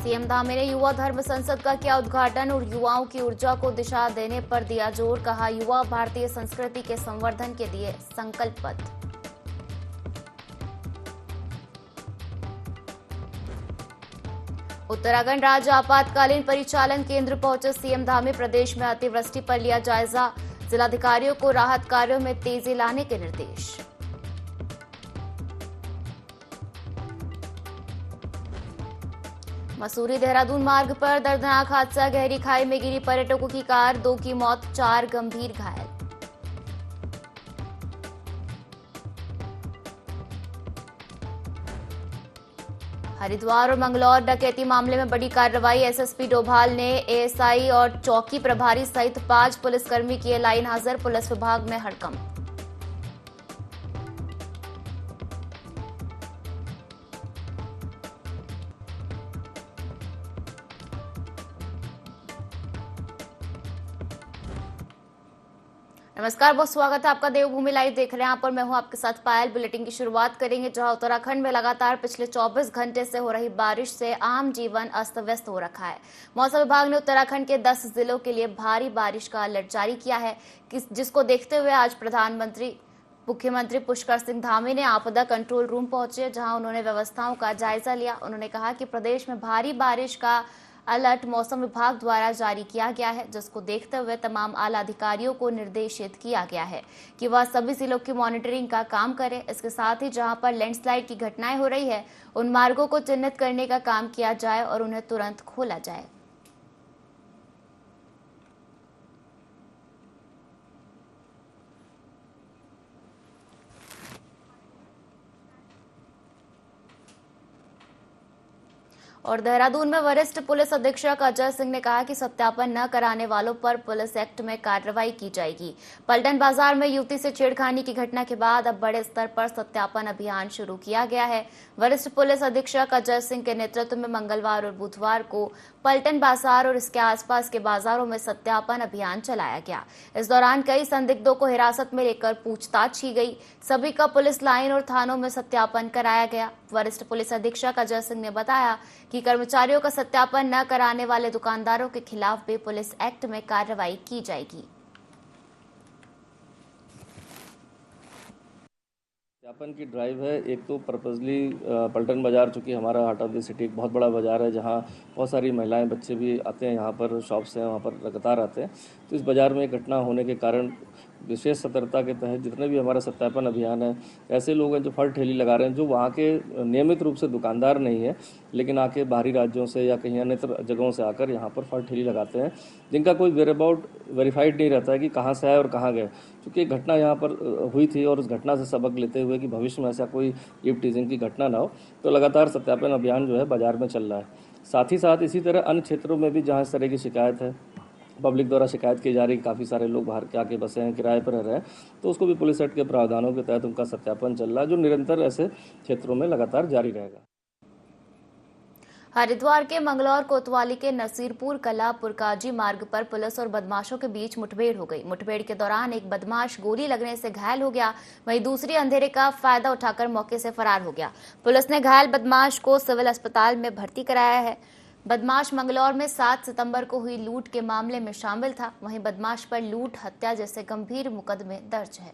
CM Dhami ने युवा धर्म संसद का किया उद्घाटन और युवाओं की ऊर्जा को दिशा देने पर दिया जोर। कहा, युवा भारतीय संस्कृति के संवर्धन के लिए संकल्पबद्ध। उत्तराखंड राज्य आपातकालीन परिचालन केंद्र पहुंचे सीएम धामी। प्रदेश में अतिवृष्टि पर लिया जायजा। जिलाधिकारियों को राहत कार्यों में तेजी लाने के निर्देश। मसूरी देहरादून मार्ग पर दर्दनाक हादसा। गहरी खाई में गिरी पर्यटकों की कार, 2 की मौत, 4 गंभीर घायल। हरिद्वार और मंगलौर डकैती मामले में बड़ी कार्रवाई। एसएसपी डोभाल ने एएसआई और चौकी प्रभारी सहित 5 पुलिसकर्मी किए लाइन हाजिर। पुलिस विभाग में हड़कंप। नमस्कार, बहुत स्वागत है आपका देवभूमि लाइव देख रहे हैं आप और मैं हूं आपके साथ पायल। बुलेटिन की शुरुआत करेंगे जहां उत्तराखंड में लगातार पिछले 24 घंटे से हो रही बारिश से आम जीवन अस्त व्यस्त हो रखा है। मौसम विभाग ने उत्तराखंड के 10 जिलों के लिए भारी बारिश का अलर्ट जारी किया है, जिसको देखते हुए आज मुख्यमंत्री पुष्कर सिंह धामी ने आपदा कंट्रोल रूम पहुंचे, जहां उन्होंने व्यवस्थाओं का जायजा लिया। उन्होंने कहा कि प्रदेश में भारी बारिश का अलर्ट मौसम विभाग द्वारा जारी किया गया है, जिसको देखते हुए तमाम आला अधिकारियों को निर्देशित किया गया है कि वह सभी जिलों की मॉनिटरिंग का काम करें। इसके साथ ही जहां पर लैंडस्लाइड की घटनाएं हो रही है, उन मार्गों को चिन्हित करने का काम किया जाए और उन्हें तुरंत खोला जाए। और देहरादून में वरिष्ठ पुलिस अधीक्षक अजय सिंह ने कहा कि सत्यापन न कराने वालों पर पुलिस एक्ट में कार्रवाई की जाएगी। पलटन बाजार में युवती से छेड़खानी की घटना के बाद अब बड़े स्तर पर सत्यापन अभियान शुरू किया गया है। वरिष्ठ पुलिस अधीक्षक अजय सिंह के नेतृत्व में मंगलवार और बुधवार को पलटन बाजार और इसके आसपास के बाजारों में सत्यापन अभियान चलाया गया। इस दौरान कई संदिग्धों को हिरासत में लेकर पूछताछ की गई। सभी का पुलिस लाइन और थानों में सत्यापन कराया गया। वरिष्ठ पुलिस अधीक्षक अजय सिंह ने बताया कि कर्मचारियों का सत्यापन न कराने वाले दुकानदारों के खिलाफ भी पुलिस एक्ट में कार्रवाई की जाएगी। सत्यापन की ड्राइव है। एक तो पर्पजली पलटन बाज़ार, चूँकि हमारा हार्ट ऑफ द सिटी एक बहुत बड़ा बाज़ार है, जहाँ बहुत सारी महिलाएं, बच्चे भी आते हैं, यहाँ पर शॉप्स हैं, वहाँ पर लगातार आते हैं। तो इस बाज़ार में घटना होने के कारण विशेष सतर्कता के तहत जितने भी हमारा सत्यापन अभियान है, ऐसे लोग हैं जो फल ठेली लगा रहे हैं, जो वहाँ के नियमित रूप से दुकानदार नहीं है, लेकिन आके बाहरी राज्यों से या कहीं अन्य जगहों से आकर यहाँ पर फल ठेली लगाते हैं, जिनका कोई वेयरअबाउट वेरीफाइड नहीं रहता है कि कहाँ से आए और कहाँ गए। क्योंकि एक घटना यहाँ पर हुई थी और उस घटना से सबक लेते हुए कि भविष्य में ऐसा कोई ईव टीजिंग की घटना ना हो, तो लगातार सत्यापन अभियान जो है बाजार में चल रहा है। साथ ही साथ इसी तरह अन्य क्षेत्रों में भी जहाँ इस तरह की शिकायत है, पब्लिक द्वारा शिकायत की जा रही है, काफ़ी सारे लोग बाहर के आके बसे हैं, किराए पर रह रहे हैं, तो उसको भी पुलिस एक्ट के प्रावधानों के तहत उनका सत्यापन चल रहा है, जो निरंतर ऐसे क्षेत्रों में लगातार जारी रहेगा। हरिद्वार के मंगलौर कोतवाली के नसीरपुर कला पुरकाजी मार्ग पर पुलिस और बदमाशों के बीच मुठभेड़ हो गई। मुठभेड़ के दौरान एक बदमाश गोली लगने से घायल हो गया, वहीं दूसरी अंधेरे का फायदा उठाकर मौके से फरार हो गया। पुलिस ने घायल बदमाश को सिविल अस्पताल में भर्ती कराया है। बदमाश मंगलौर में 7 सितंबर को हुई लूट के मामले में शामिल था। वहीं बदमाश पर लूट, हत्या जैसे गंभीर मुकदमे दर्ज है।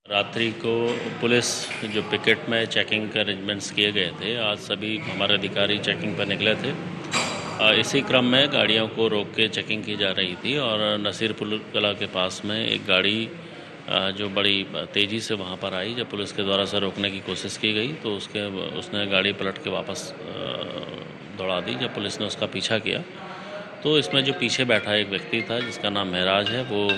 रात्रि को पुलिस जो पिकेट में चेकिंग के अरेंजमेंट्स किए गए थे, आज सभी हमारे अधिकारी चेकिंग पर निकले थे। इसी क्रम में गाड़ियों को रोक के चेकिंग की जा रही थी और नसीरपुर कला के पास में एक गाड़ी जो बड़ी तेज़ी से वहाँ पर आई, जब पुलिस के द्वारा से रोकने की कोशिश की गई तो उसने गाड़ी पलट के वापस दौड़ा दी। जब पुलिस ने उसका पीछा किया तो इसमें जो पीछे बैठा एक व्यक्ति था, जिसका नाम महराज है, वो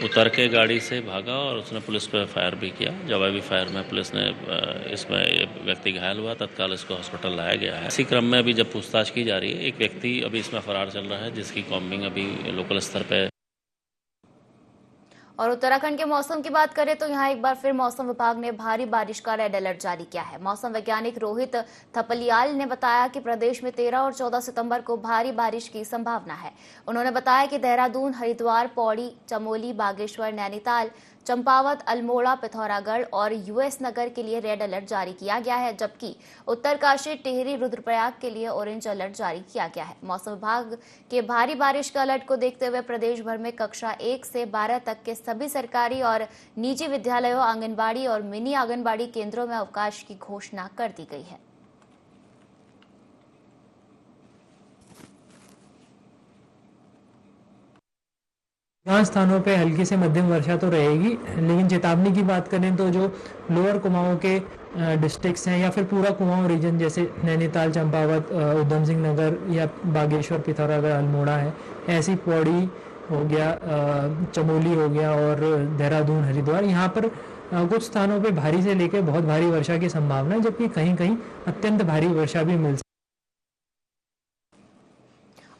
उतर के गाड़ी से भागा और उसने पुलिस पर फायर भी किया। जवाबी फायर में पुलिस ने इसमें व्यक्ति घायल हुआ, तत्काल इसको हॉस्पिटल लाया गया है। इसी क्रम में अभी जब पूछताछ की जा रही है, एक व्यक्ति अभी इसमें फरार चल रहा है, जिसकी कॉम्बिंग अभी लोकल स्तर पर। और उत्तराखंड के मौसम की बात करें तो यहाँ एक बार फिर मौसम विभाग ने भारी बारिश का रेड अलर्ट जारी किया है। मौसम वैज्ञानिक रोहित थपलियाल ने बताया कि प्रदेश में 13 और 14 सितंबर को भारी बारिश की संभावना है। उन्होंने बताया कि देहरादून, हरिद्वार, पौड़ी, चमोली, बागेश्वर, नैनीताल, चंपावत, अल्मोड़ा, पिथौरागढ़ और यूएस नगर के लिए रेड अलर्ट जारी किया गया है, जबकि उत्तरकाशी, टिहरी, रुद्रप्रयाग के लिए ऑरेंज अलर्ट जारी किया गया है। मौसम विभाग के भारी बारिश के अलर्ट को देखते हुए प्रदेश भर में कक्षा 1 से 12 तक के सभी सरकारी और निजी विद्यालयों, आंगनबाड़ी और मिनी आंगनबाड़ी केंद्रों में अवकाश की घोषणा कर दी गई है। अधिकांश स्थानों पे हल्की से मध्यम वर्षा तो रहेगी, लेकिन चेतावनी की बात करें तो जो लोअर कुमाऊं के डिस्ट्रिक्ट्स हैं या फिर पूरा कुमाऊं रीजन जैसे नैनीताल, चंपावत, उधम सिंह नगर या बागेश्वर, पिथौरागढ़, अल्मोड़ा है, ऐसी पौड़ी हो गया, चमोली हो गया और देहरादून, हरिद्वार, यहाँ पर कुछ स्थानों पे भारी से लेकर बहुत भारी वर्षा की संभावना है, जबकि कहीं कहीं अत्यंत भारी वर्षा भी मिल सकती है।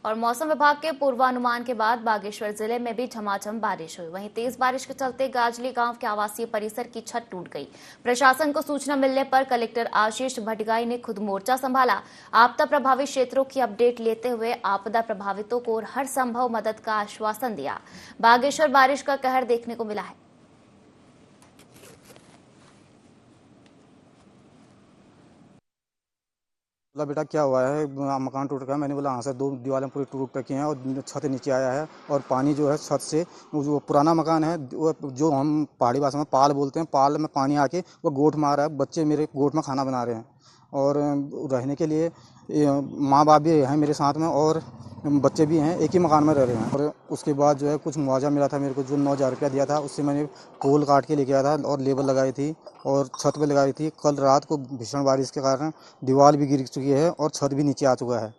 और मौसम विभाग के पूर्वानुमान के बाद बागेश्वर जिले में भी झमाझम बारिश हुई। वहीं तेज बारिश के चलते गाजली गांव के आवासीय परिसर की छत टूट गई। प्रशासन को सूचना मिलने पर कलेक्टर आशीष भटगाई ने खुद मोर्चा संभाला। आपदा प्रभावित क्षेत्रों की अपडेट लेते हुए आपदा प्रभावितों को हर संभव मदद का आश्वासन दिया। बागेश्वर बारिश का कहर देखने को मिला है। बोला बेटा क्या हुआ है, मकान टूट गया। मैंने बोला हाँ सर, 2 दीवारें पूरी टूट चुकी हैं और छत नीचे आया है और पानी जो है छत से, वो पुराना मकान है, वो जो हम पहाड़ी भाषा में पाल बोलते हैं, पाल में पानी आके वो गोट मार रहा है। बच्चे मेरे गोट में खाना बना रहे हैं और रहने के लिए माँ बाप भी हैं मेरे साथ में और बच्चे भी हैं, एक ही मकान में रह रहे हैं। और उसके बाद जो है कुछ मुआवजा मिला था मेरे को, जो 9,000 रुपया दिया था, उससे मैंने पोल काट के लेके आया था और लेबर लगाई थी और छत पे लगाई थी। कल रात को भीषण बारिश के कारण दीवार भी गिर चुकी है और छत भी नीचे आ चुका है।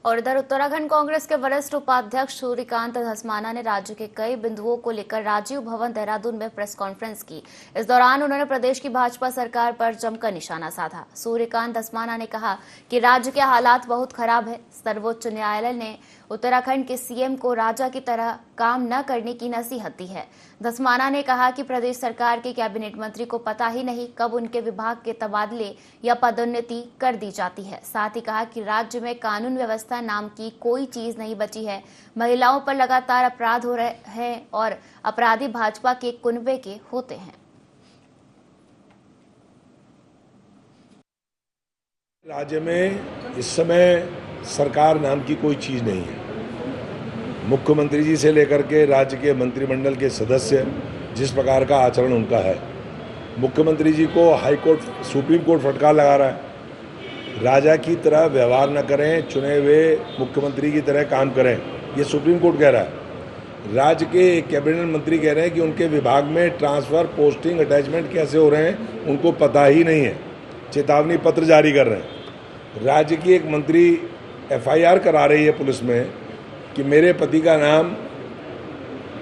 और इधर उत्तराखंड कांग्रेस के वरिष्ठ उपाध्यक्ष सूर्यकांत धस्माना ने राज्य के कई बिंदुओं को लेकर राजीव भवन देहरादून में प्रेस कॉन्फ्रेंस की। इस दौरान उन्होंने प्रदेश की भाजपा सरकार पर जमकर निशाना साधा। सूर्यकांत धस्माना ने कहा कि राज्य के हालात बहुत खराब है। सर्वोच्च न्यायालय ने उत्तराखंड के सीएम को राजा की तरह काम न करने की नसीहत दी है। धस्माना ने कहा कि प्रदेश सरकार के कैबिनेट मंत्री को पता ही नहीं कब उनके विभाग के तबादले या पदोन्नति कर दी जाती है। साथ ही कहा कि राज्य में कानून व्यवस्था नाम की कोई चीज नहीं बची है। महिलाओं पर लगातार अपराध हो रहे हैं और अपराधी भाजपा के कुनबे के होते हैं। राज्य में इस समय सरकार नाम की कोई चीज नहीं है। मुख्यमंत्री जी से लेकर के राज्य के मंत्रिमंडल के सदस्य जिस प्रकार का आचरण उनका है, मुख्यमंत्री जी को हाई कोर्ट, सुप्रीम कोर्ट फटकार लगा रहा है। राजा की तरह व्यवहार न करें, चुने हुए मुख्यमंत्री की तरह काम करें, ये सुप्रीम कोर्ट कह रहा है। राज्य के कैबिनेट मंत्री कह रहे हैं कि उनके विभाग में ट्रांसफर, पोस्टिंग, अटैचमेंट कैसे हो रहे हैं उनको पता ही नहीं है। चेतावनी पत्र जारी कर रहे हैं। राज्य की एक मंत्री FIR करा रही है पुलिस में कि मेरे पति का नाम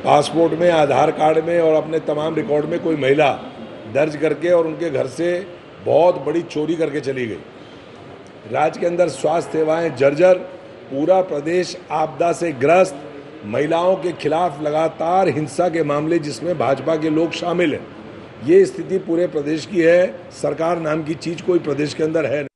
पासपोर्ट में, आधार कार्ड में और अपने तमाम रिकॉर्ड में कोई महिला दर्ज करके और उनके घर से बहुत बड़ी चोरी करके चली गई। राज्य के अंदर स्वास्थ्य सेवाएं जर्जर, पूरा प्रदेश आपदा से ग्रस्त, महिलाओं के खिलाफ लगातार हिंसा के मामले जिसमें भाजपा के लोग शामिल हैं। ये स्थिति पूरे प्रदेश की है। सरकार नाम की चीज कोई प्रदेश के अंदर है।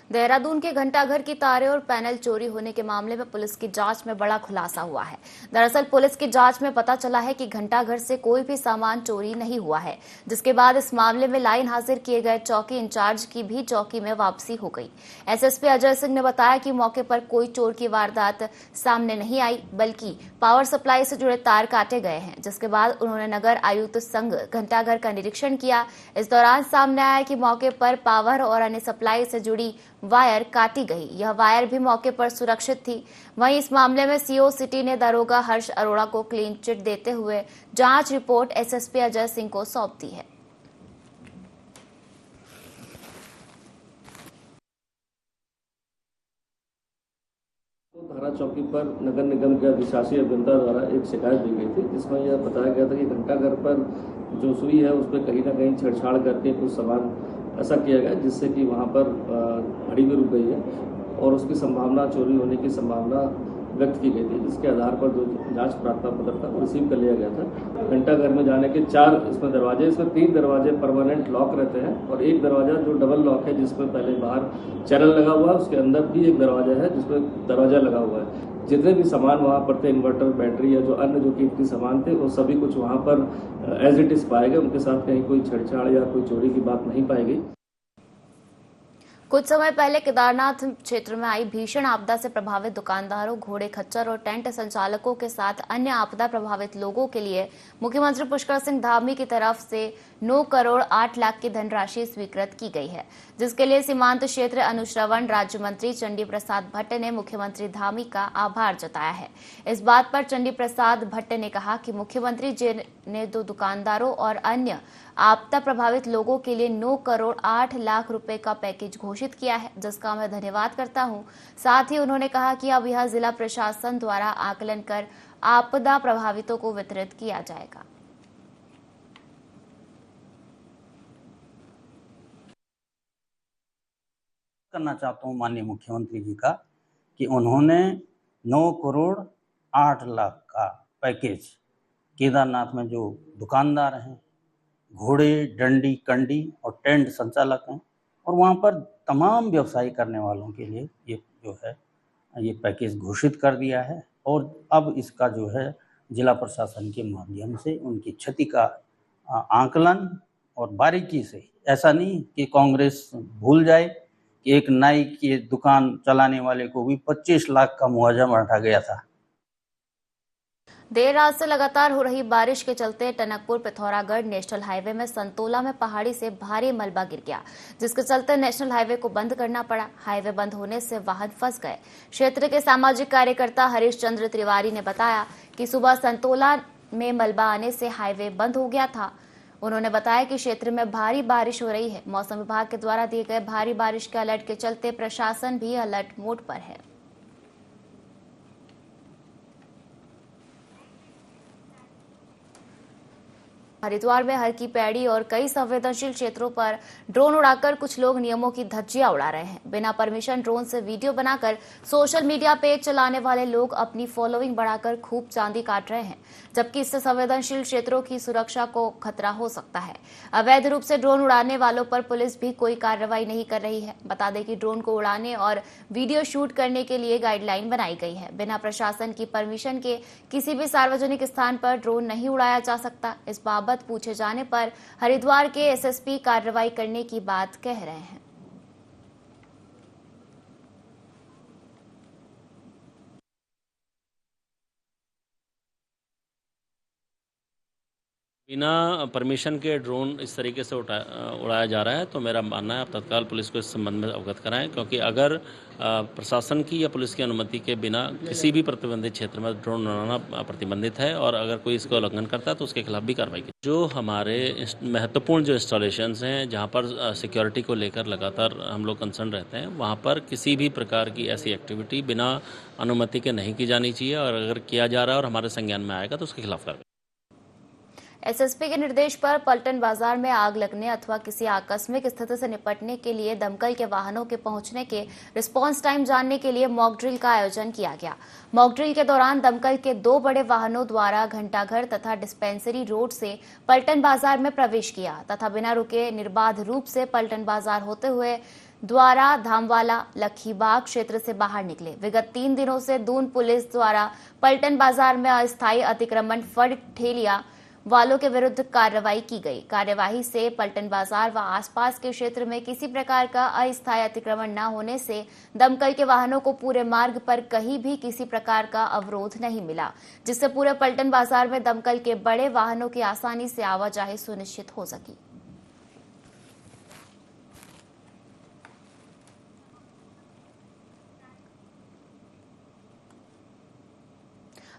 देहरादून के घंटाघर की तारें और पैनल चोरी होने के मामले में पुलिस की जांच में बड़ा खुलासा हुआ है। दरअसल पुलिस की जांच में पता चला है कि घंटाघर से कोई भी सामान चोरी नहीं हुआ है, जिसके बाद इस मामले में लाइन हाजिर किए गए चौकी इंचार्ज की भी चौकी में वापसी हो गई। SSP अजय सिंह ने बताया कि मौके पर कोई चोर की वारदात सामने नहीं आई, बल्कि पावर सप्लाई से जुड़े तार काटे गए हैं, जिसके बाद उन्होंने नगर आयुक्त संघ घंटाघर का निरीक्षण किया। इस दौरान सामने आया कि मौके पर पावर और अन्य सप्लाई से जुड़ी वायर काटी गई। यह वायर भी मौके पर सुरक्षित थी। वहीं इस मामले में CO सिटी ने दरोगा हर्ष अरोड़ा को क्लीन चिट देते हुए जांच रिपोर्ट SSP अजय सिंह को सौंप दी है। धारा चौकी पर नगर निगम के अधिशासी अभियंता द्वारा एक शिकायत दी गई थी, जिसमें यह बताया गया था कि घंटाघर पर जो सुई है उस पर कहीं ना कहीं छेड़छाड़ करके कुछ सामान ऐसा किया गया जिससे कि वहाँ पर घड़ी भी रुक गई है और उसकी संभावना, चोरी होने की संभावना व्यक्त की गई थी, जिसके आधार पर जो जांच प्रार्थना पत्र था वो रिसीव कर लिया गया था। घंटाघर में जाने के 4 इसमें दरवाजे, इसमें 3 दरवाजे परमानेंट लॉक रहते हैं और एक दरवाजा जो डबल लॉक है, जिसमें पहले बाहर चैनल लगा हुआ है, उसके अंदर भी एक दरवाजा है जिसमें दरवाजा लगा हुआ है। जितने भी सामान वहाँ पर थे, इन्वर्टर, बैटरी या जो अन्य जो कीमती सामान थे, वो सभी कुछ वहाँ पर एज इट इज़ पाए गए। उनके साथ कहीं कोई छेड़छाड़ या कोई चोरी की बात नहीं पाई गई। कुछ समय पहले केदारनाथ क्षेत्र में आई भीषण आपदा से प्रभावित दुकानदारों, घोड़े खच्चर और टेंट संचालकों के साथ अन्य आपदा प्रभावित लोगों के लिए मुख्यमंत्री पुष्कर सिंह धामी की तरफ से 9 करोड़ 8 लाख की धनराशि स्वीकृत की गई है, जिसके लिए सीमांत क्षेत्र अनुश्रवण राज्य मंत्री चंडी प्रसाद भट्ट ने मुख्यमंत्री धामी का आभार जताया है। इस बात पर चंडी प्रसाद भट्ट ने कहा कि मुख्यमंत्री जी ने 2 दुकानदारों और अन्य आपदा प्रभावित लोगों के लिए 9 करोड़ 8 लाख रुपए का पैकेज घोषित किया है, जिसका मैं धन्यवाद करता हूं। साथ ही उन्होंने कहा कि अब यह जिला प्रशासन द्वारा आकलन कर आपदा प्रभावितों को वितरित किया जाएगा। करना चाहता हूं माननीय मुख्यमंत्री जी का कि उन्होंने 9 करोड़ 8 लाख का पैकेज केदारनाथ में जो दुकानदार हैं, घोड़े, डंडी, कंडी और टेंट संचालक हैं और वहाँ पर तमाम व्यवसाय करने वालों के लिए ये जो है ये पैकेज घोषित कर दिया है। और अब इसका जो है जिला प्रशासन के माध्यम से उनकी क्षति का आकलन और बारीकी से, ऐसा नहीं कि कांग्रेस भूल जाए कि एक नाई की दुकान चलाने वाले को भी 25 लाख का मुआवजा बांटा गया था। देर रात से लगातार हो रही बारिश के चलते टनकपुर पिथौरागढ़ नेशनल हाईवे में संतोला में पहाड़ी से भारी मलबा गिर गया, जिसके चलते नेशनल हाईवे को बंद करना पड़ा। हाईवे बंद होने से वाहन फंस गए। क्षेत्र के सामाजिक कार्यकर्ता हरीश चंद्र तिवारी ने बताया कि सुबह संतोला में मलबा आने से हाईवे बंद हो गया था। उन्होंने बताया कि क्षेत्र में भारी बारिश हो रही है। मौसम विभाग के द्वारा दिए गए भारी बारिश के अलर्ट के चलते प्रशासन भी अलर्ट मोड पर है। हरिद्वार में हर की पैड़ी और कई संवेदनशील क्षेत्रों पर ड्रोन उड़ाकर कुछ लोग नियमों की धज्जियां उड़ा रहे हैं। बिना परमिशन ड्रोन से वीडियो बनाकर सोशल मीडिया पेज चलाने वाले लोग अपनी फॉलोइंग बढ़ाकर खूब चांदी काट रहे हैं, जबकि इससे संवेदनशील क्षेत्रों की सुरक्षा को खतरा हो सकता है। अवैध रूप से ड्रोन उड़ाने वालों पर पुलिस भी कोई कार्रवाई नहीं कर रही है। बता दें कि ड्रोन को उड़ाने और वीडियो शूट करने के लिए गाइडलाइन बनाई गई है। बिना प्रशासन की परमिशन के किसी भी सार्वजनिक स्थान पर ड्रोन नहीं उड़ाया जा सकता। इस बाबत पूछे जाने पर हरिद्वार के एसएसपी कार्रवाई करने की बात कह रहे हैं। बिना परमिशन के ड्रोन इस तरीके से उड़ाया जा रहा है, तो मेरा मानना है आप तत्काल पुलिस को इस संबंध में अवगत कराएं, क्योंकि अगर प्रशासन की या पुलिस की अनुमति के बिना किसी भी प्रतिबंधित क्षेत्र में ड्रोन उड़ाना प्रतिबंधित है और अगर कोई इसका उल्लंघन करता है तो उसके खिलाफ भी कार्रवाई की। जो हमारे महत्वपूर्ण जो इंस्टॉलेशंस हैं, जहाँ पर सिक्योरिटी को लेकर लगातार हम लोग कंसर्न रहते हैं, वहाँ पर किसी भी प्रकार की ऐसी एक्टिविटी बिना अनुमति के नहीं की जानी चाहिए और अगर किया जा रहा है और हमारे संज्ञान में आएगा तो उसके खिलाफ कार्रवाई। एसएसपी के निर्देश पर पलटन बाजार में आग लगने अथवा किसी आकस्मिक स्थिति से निपटने के लिए दमकल के वाहनों के पहुंचने के रिस्पांस टाइम जानने के लिए मॉक ड्रिल का आयोजन किया गया। मॉक ड्रिल के दौरान दमकल के 2 बड़े वाहनों द्वारा घंटाघर तथा डिस्पेंसरी रोड से पलटन बाजार में प्रवेश किया तथा बिना रुके निर्बाध रूप से पलटन बाजार होते हुए द्वारा धामवाला लखीबाग क्षेत्र से बाहर निकले। विगत 3 दिनों से दून पुलिस द्वारा पलटन बाजार में अस्थायी अतिक्रमण फड़ ठेलिया वालों के विरुद्ध कार्रवाई की गई। कार्यवाही से पलटन बाजार व आसपास के क्षेत्र में किसी प्रकार का अस्थायी अतिक्रमण न होने से दमकल के वाहनों को पूरे मार्ग पर कहीं भी किसी प्रकार का अवरोध नहीं मिला, जिससे पूरे पलटन बाजार में दमकल के बड़े वाहनों की आसानी से आवाजाही सुनिश्चित हो सकी।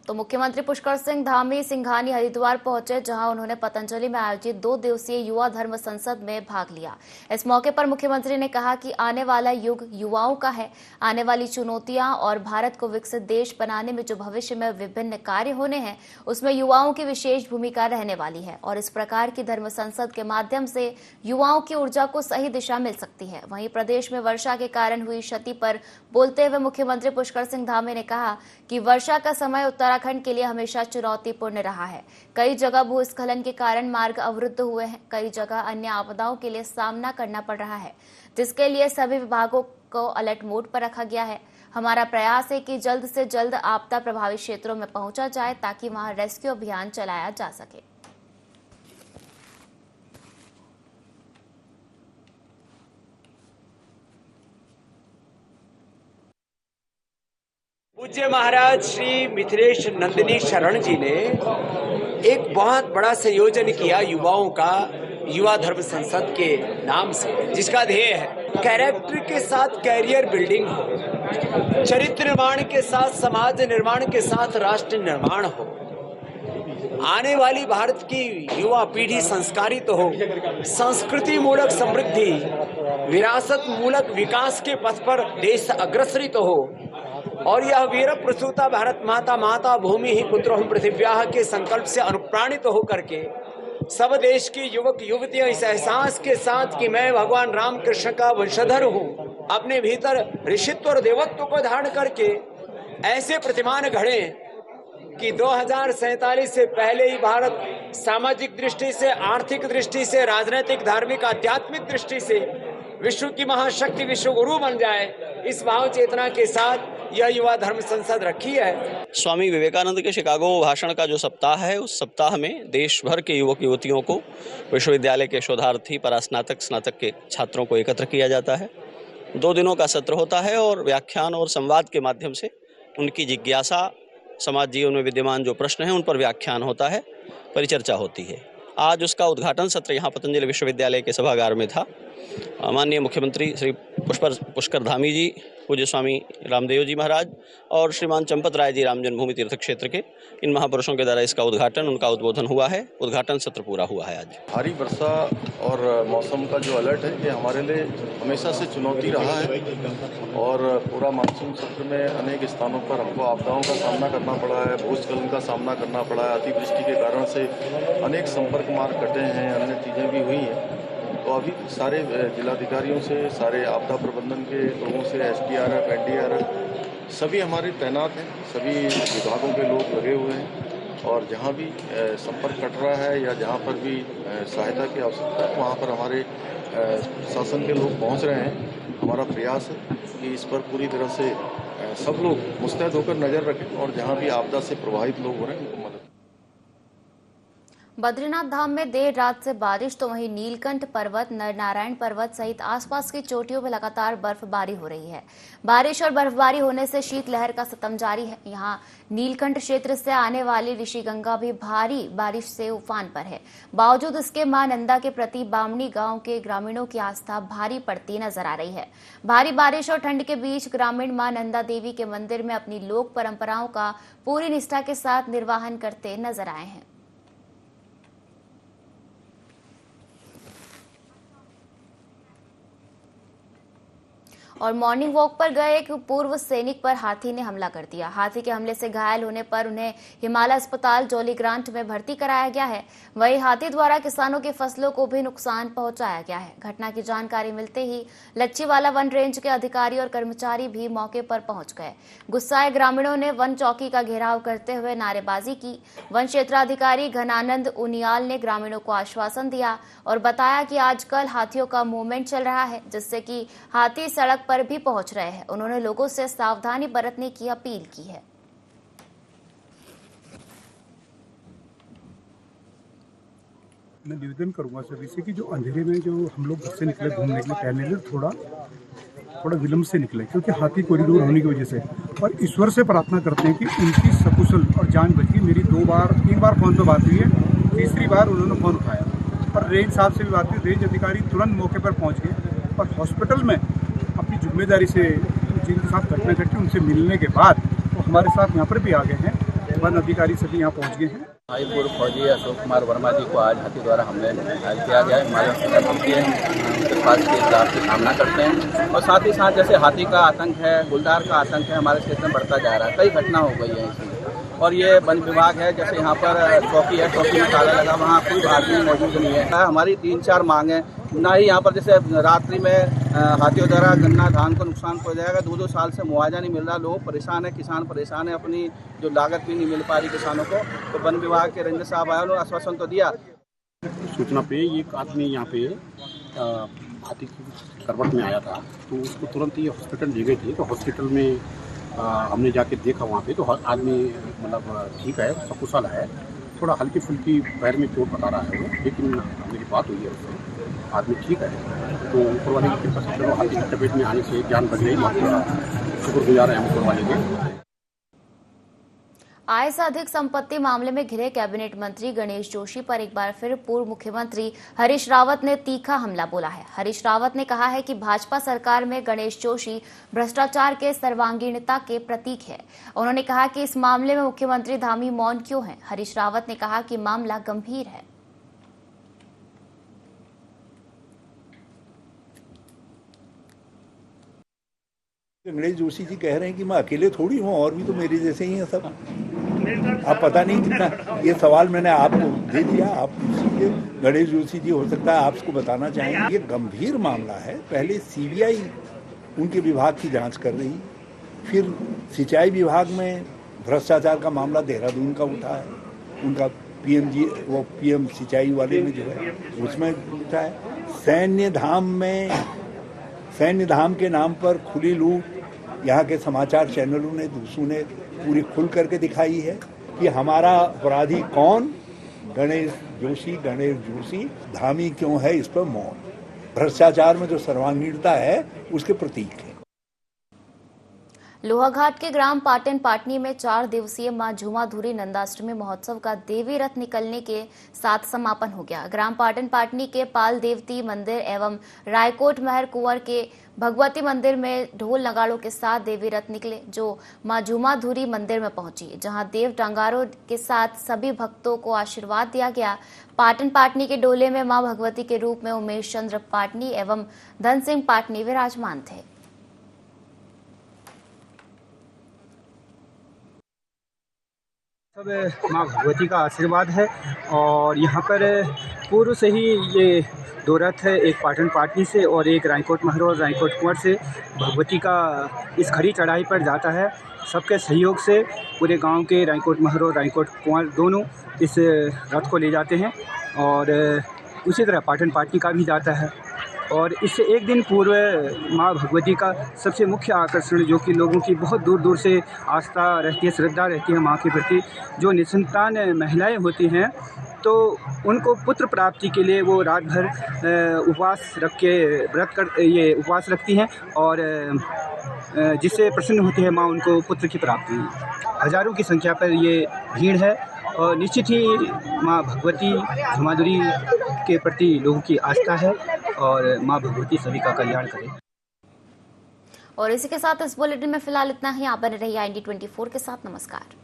तो मुख्यमंत्री पुष्कर सिंह धामी सिंघानी हरिद्वार पहुंचे, जहां उन्होंने पतंजलि में आयोजित 2 दिवसीय युवा धर्म संसद में भाग लिया। इस मौके पर मुख्यमंत्री ने कहा कि आने वाला युग युवाओं का है। आने वाली चुनौतियां और भारत को विकसित देश बनाने में जो भविष्य में विभिन्न कार्य होने हैं, उसमें युवाओं की विशेष भूमिका रहने वाली है और इस प्रकार की धर्म संसद के माध्यम से युवाओं की ऊर्जा को सही दिशा मिल सकती है। वहीं प्रदेश में वर्षा के कारण हुई क्षति पर बोलते हुए मुख्यमंत्री पुष्कर सिंह धामी ने कहा कि वर्षा का समय उत्तराखंड के लिए हमेशा चुनौतीपूर्ण रहा है। कई जगह भूस्खलन के कारण मार्ग अवरुद्ध हुए हैं, कई जगह अन्य आपदाओं के लिए सामना करना पड़ रहा है, जिसके लिए सभी विभागों को अलर्ट मोड पर रखा गया है। हमारा प्रयास है कि जल्द से जल्द आपदा प्रभावित क्षेत्रों में पहुंचा जाए ताकि वहां रेस्क्यू अभियान चलाया जा सके। पूज्य महाराज श्री मिथिलेश नंदिनी शरण जी ने एक बहुत बड़ा संयोजन किया युवाओं का, युवा धर्म संसद के नाम से, जिसका ध्येय है कैरेक्टर के साथ कैरियर बिल्डिंग हो, चरित्र निर्माण के साथ समाज निर्माण के साथ राष्ट्र निर्माण हो, आने वाली भारत की युवा पीढ़ी संस्कारित हो, संस्कृति मूलक समृद्धि, विरासत मूलक विकास के पथ पर देश अग्रसरित हो, और यह वीर प्रसूता भारत माता माता भूमि ही पुत्रोहम पृथिव्याः के संकल्प से अनुप्राणित होकर के सब देश की युवक युवतियां इस एहसास के साथ कि मैं भगवान राम कृष्ण का वंशधर हूं, अपने भीतर ऋषित्व और देवत्व को धारण करके ऐसे प्रतिमान घड़े कि 2047 से पहले ही भारत सामाजिक दृष्टि से, आर्थिक दृष्टि से, राजनीतिक, धार्मिक, आध्यात्मिक दृष्टि से विश्व की महाशक्ति, विश्व गुरु बन जाए। इस भाव चेतना के साथ यह युवा धर्म संसद रखी है। स्वामी विवेकानंद के शिकागो भाषण का जो सप्ताह है, उस सप्ताह में देश भर के युवक युवतियों को, विश्वविद्यालय के शोधार्थी, परास्नातक, स्नातक के छात्रों को एकत्र किया जाता है। 2 दिनों का सत्र होता है और व्याख्यान और संवाद के माध्यम से उनकी जिज्ञासा, समाज जीवन में विद्यमान जो प्रश्न हैं उन पर व्याख्यान होता है, परिचर्चा होती है। आज उसका उद्घाटन सत्र यहाँ पतंजलि विश्वविद्यालय के सभागार में था। माननीय मुख्यमंत्री श्री पुष्कर धामी जी, पूज्य स्वामी रामदेव जी महाराज और श्रीमान चंपत राय जी राम जन्मभूमि तीर्थ क्षेत्र के इन महापुरुषों के द्वारा इसका उद्घाटन, उनका उद्बोधन हुआ है। उद्घाटन सत्र पूरा हुआ है। आज भारी वर्षा और मौसम का जो अलर्ट है ये हमारे लिए हमेशा से चुनौती रहा है और पूरा मानसून सत्र में अनेक स्थानों पर हमको आपदाओं का सामना करना पड़ा है, भूस्खलन का सामना करना पड़ा है। अतिवृष्टि के कारण से अनेक संपर्क मार्ग कटे हैं, अन्य चीज़ें भी हुई हैं। तो अभी सारे जिलाधिकारियों से, सारे आपदा प्रबंधन के लोगों से, SDRF, NDRF सभी हमारे तैनात हैं, सभी विभागों के लोग लगे हुए हैं और जहां भी संपर्क कट रहा है या जहां पर भी सहायता की आवश्यकता है वहां पर हमारे शासन के लोग पहुंच रहे हैं। हमारा प्रयास है कि इस पर पूरी तरह से सब लोग मुस्तैद होकर नज़र रखें और जहां भी आपदा से प्रभावित लोग हो रहे हैं उनको मदद। बद्रीनाथ धाम में देर रात से बारिश, तो वहीं नीलकंठ पर्वत, नरनारायण पर्वत सहित आसपास की चोटियों में लगातार बर्फबारी हो रही है। बारिश और बर्फबारी होने से शीतलहर का सितम जारी है। यहां नीलकंठ क्षेत्र से आने वाली ऋषिगंगा भी भारी बारिश से उफान पर है। बावजूद इसके मां नंदा के प्रति बामणी गांव के ग्रामीणों की आस्था भारी पड़ती नजर आ रही है। भारी बारिश और ठंड के बीच ग्रामीण मां नंदा देवी के मंदिर में अपनी लोक परंपराओं का पूरी निष्ठा के साथ निर्वहन करते नजर आए हैं। और मॉर्निंग वॉक पर गए एक पूर्व सैनिक पर हाथी ने हमला कर दिया। हाथी के हमले से घायल होने पर उन्हें हिमालय अस्पताल जोली ग्रांट में भर्ती कराया गया है। वहीं हाथी द्वारा किसानों की फसलों को भी नुकसान पहुंचाया गया है। घटना की जानकारी मिलते ही लच्छीवाला वन रेंज के अधिकारी और कर्मचारी भी मौके पर पहुंच गए। गुस्साए ग्रामीणों ने वन चौकी का घेराव करते हुए नारेबाजी की। वन क्षेत्राधिकारी घनानंद उनियाल ने ग्रामीणों को आश्वासन दिया और बताया कि आजकल हाथियों का मूवमेंट चल रहा है, जिससे कि हाथी सड़क पर भी पहुंच रहे हैं। उन्होंने लोगों से सावधानी बरतने की अपील की है। मैं निवेदन करूंगा सभी से कि जो अंधेरे में जो हम लोग घर से निकले घूमने के लिए, टहलने के लिए थोड़ा विलम्ब से निकले, क्योंकि हाथी कॉरिडोर होने की वजह से। और ईश्वर से प्रार्थना करते हैं कि उनकी सकुशल और जान बच गई। मेरी 3 बार फोन पे बात हुई है, तीसरी बार उन्होंने फोन उठाया और रेंज साहब से भी बात हुई। रेंज अधिकारी तुरंत मौके पर पहुंच गए और हॉस्पिटल में अपनी जिम्मेदारी से जिनके साथ घटना घटी उनसे मिलने के बाद वो हमारे साथ यहाँ पर भी आ गए हैं। वन अधिकारी सभी यहाँ पहुँच गए हैं। भाई पूर्व फौजी अशोक कुमार वर्मा जी को आज हाथी द्वारा हमले घायल किया गया है। हिमालय अस्पताल के पास के खिलाफ की सामना करते हैं और साथ ही साथ जैसे हाथी का आतंक है, गुलदार का आतंक है, हमारे क्षेत्र में बढ़ता जा रहा है। कई घटना हो गई है इसमें। और ये वन विभाग है, जैसे यहाँ पर चौकी है, चौकी में ताला लगा, वहाँ कोई आदमी मौजूद नहीं है। हमारी 3-4 मांग है। ना ही यहाँ पर जैसे रात्रि में हाथियों द्वारा गन्ना धान को नुकसान पहुँचाएगा। 2-2 साल से मुआवजा नहीं मिल रहा, लोग परेशान है, किसान परेशान है, अपनी जो लागत भी नहीं मिल पा रही किसानों को। तो वन विभाग के रेंजर साहब आए, उन्होंने आश्वासन तो दिया। सूचना पे एक आदमी यहाँ पे हाथी की करवट में आया था, तो उसको तुरंत ये हॉस्पिटल ले गए थे। तो हॉस्पिटल में हमने जाके देखा वहाँ पे, तो आदमी मतलब ठीक है, सकुशल है। थोड़ा हल्की फुल्की पैर में चोट बता रहा है वो, लेकिन मेरी बात हुई है उससे, आदमी ठीक है। तो ऊपर वाले की कृपा से चलो हाथी की चपेट में आने से जान बच गई। शुक्रगुजार हैं ऊपर वाले के। आय से अधिक संपत्ति मामले में घिरे कैबिनेट मंत्री गणेश जोशी पर एक बार फिर पूर्व मुख्यमंत्री हरीश रावत ने तीखा हमला बोला है। हरीश रावत ने कहा है कि भाजपा सरकार में गणेश जोशी भ्रष्टाचार के सर्वांगीणता के प्रतीक है। उन्होंने कहा कि इस मामले में मुख्यमंत्री धामी मौन क्यों हैं। हरीश रावत ने कहा कि मामला गंभीर है। गणेश जोशी जी कह रहे हैं कि मैं अकेले थोड़ी हूँ, और भी तो मेरे जैसे ही हैं सब। आप पता नहीं कितना, ये सवाल मैंने आपको दे दिया, आप पूछिए। गणेश जोशी जी हो सकता है आपको बताना चाहेंगे। ये गंभीर मामला है। पहले सीबीआई उनके विभाग की जांच कर रही, फिर सिंचाई विभाग में भ्रष्टाचार का मामला देहरादून का उठा है, उनका पीएम सिंचाई वाले में जो है उसमें उठा है। सैन्य धाम के नाम पर खुली लूट यहाँ के समाचार चैनलों ने, दूसरों ने पूरी खुल करके दिखाई है कि हमारा अपराधी कौन, गणेश जोशी धामी क्यों है, इस पर मौन। भ्रष्टाचार में जो सर्वांगीणता है उसके प्रतीक है। लोहाघाट के ग्राम पाटन पाटनी में 4 दिवसीय मां झूमाधुरी नंदाष्टमी महोत्सव का देवी रथ निकलने के साथ समापन हो गया। ग्राम पाटन पाटनी के पाल देवती मंदिर एवं रायकोट महर कुंवर के भगवती मंदिर में ढोल नगाड़ों के साथ देवी रथ निकले, जो मां झूमाधुरी मंदिर में पहुंची, जहां देव डांगारों के साथ सभी भक्तों को आशीर्वाद दिया गया। पाटन पाटनी के डोले में मां भगवती के रूप में उमेश चंद्र पाटनी एवं धन सिंह पाटनी विराजमान थे। सब माँ भगवती का आशीर्वाद है और यहाँ पर पूर्व से ही ये 2 रथ है, एक पाटन पाटनी से और एक रायकोट महर और रायकोट कुंवर से भगवती का इस खड़ी चढ़ाई पर जाता है। सबके सहयोग से पूरे गांव के रायकोट महर और रायकोट कुंवर दोनों इस रथ को ले जाते हैं और उसी तरह पाटन पाटनी का भी जाता है। और इससे एक दिन पूर्व माँ भगवती का सबसे मुख्य आकर्षण, जो कि लोगों की बहुत दूर दूर से आस्था रहती है, श्रद्धा रहती है माँ के प्रति, जो निसंतान महिलाएं होती हैं, तो उनको पुत्र प्राप्ति के लिए वो रात भर उपवास रख के ये उपवास रखती हैं और जिससे प्रसन्न होती है माँ, उनको पुत्र की प्राप्ति। हजारों की संख्या पर ये भीड़ है और निश्चित ही माँ भगवती झूमाधुरी के प्रति लोगों की आस्था है और माँ भगवती सभी का कल्याण करे। और इसी के साथ इस बुलेटिन में फिलहाल इतना ही। आप बने रहिए IND24 के साथ। नमस्कार।